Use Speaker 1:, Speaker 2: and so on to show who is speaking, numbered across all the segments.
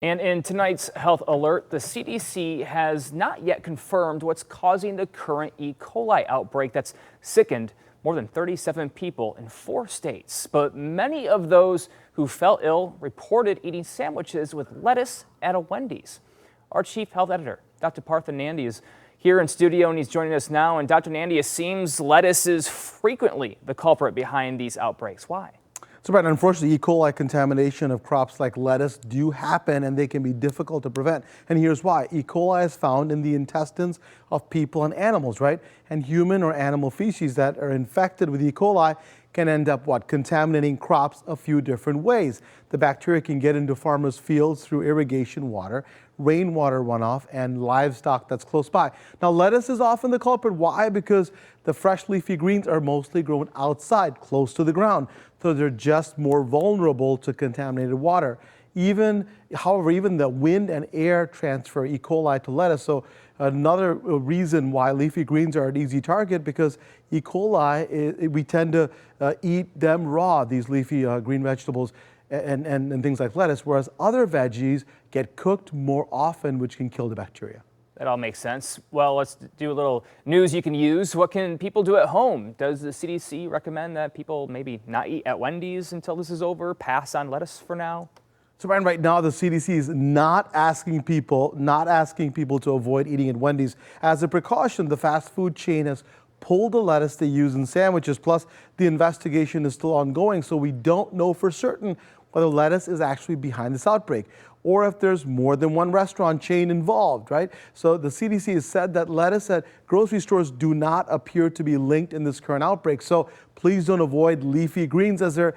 Speaker 1: And in tonight's health alert, the CDC has not yet confirmed what's causing the current E. coli outbreak that's sickened more than 37 people in 4 states. But many of those who fell ill reported eating sandwiches with lettuce at a Wendy's. Our chief health editor, Dr. Partha Nandi, is here in studio and he's joining us now. And Dr. Nandi, it seems lettuce is frequently the culprit behind these outbreaks. Why?
Speaker 2: So, Brad, unfortunately, E. coli contamination of crops like lettuce do happen and they can be difficult to prevent. And here's why. E. coli is found in the intestines of people and animals, right? And human or animal feces that are infected with E. coli can end up contaminating crops a few different ways. The bacteria can get into farmers' fields through irrigation water, rainwater runoff, and livestock that's close by. Now, lettuce is often the culprit. Why? Because the fresh leafy greens are mostly grown outside, close to the ground. So they're just more vulnerable to contaminated water. However, even the wind and air transfer E. coli to lettuce. So another reason why leafy greens are an easy target, because E. coli, we tend to eat them raw, these leafy green vegetables and things like lettuce, whereas other veggies get cooked more often, which can kill the bacteria.
Speaker 1: That all makes sense. Well, let's do a little news you can use. What can people do at home? Does the CDC recommend that people maybe not eat at Wendy's until this is over, pass on lettuce for now?
Speaker 2: So right now, the CDC is not asking people to avoid eating at Wendy's. As a precaution, the fast food chain has pulled the lettuce they use in sandwiches. Plus, the investigation is still ongoing, so we don't know for certain whether lettuce is actually behind this outbreak, or if there's more than one restaurant chain involved, right? So the CDC has said that lettuce at grocery stores do not appear to be linked in this current outbreak. So please don't avoid leafy greens, as they're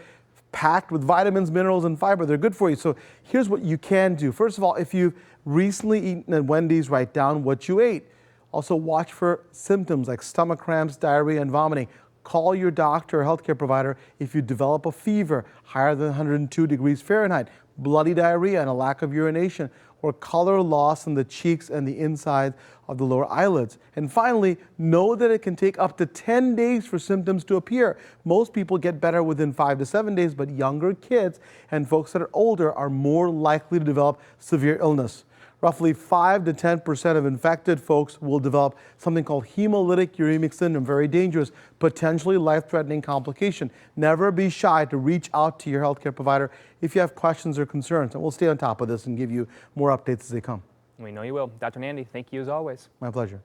Speaker 2: packed with vitamins, minerals, and fiber. They're good for you. So here's what you can do. First of all, if you've recently eaten at Wendy's, write down what you ate. Also, watch for symptoms like stomach cramps, diarrhea, and vomiting. Call your doctor or healthcare provider if you develop a fever higher than 102 degrees Fahrenheit, bloody diarrhea and a lack of urination, or color loss in the cheeks and the inside of the lower eyelids. And finally, know that it can take up to 10 days for symptoms to appear. Most people get better within 5 to 7 days, but younger kids and folks that are older are more likely to develop severe illness. Roughly 5 to 10% of infected folks will develop something called hemolytic uremic syndrome, very dangerous, potentially life-threatening complication. Never be shy to reach out to your healthcare provider if you have questions or concerns, and we'll stay on top of this and give you more updates as they come.
Speaker 1: We know you will. Dr. Nandi, thank you as always.
Speaker 2: My pleasure.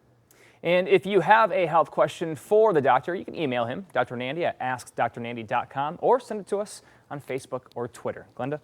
Speaker 1: And if you have a health question for the doctor, you can email him, Dr. Nandi at askdrnandi.com, or send it to us on Facebook or Twitter. Glenda?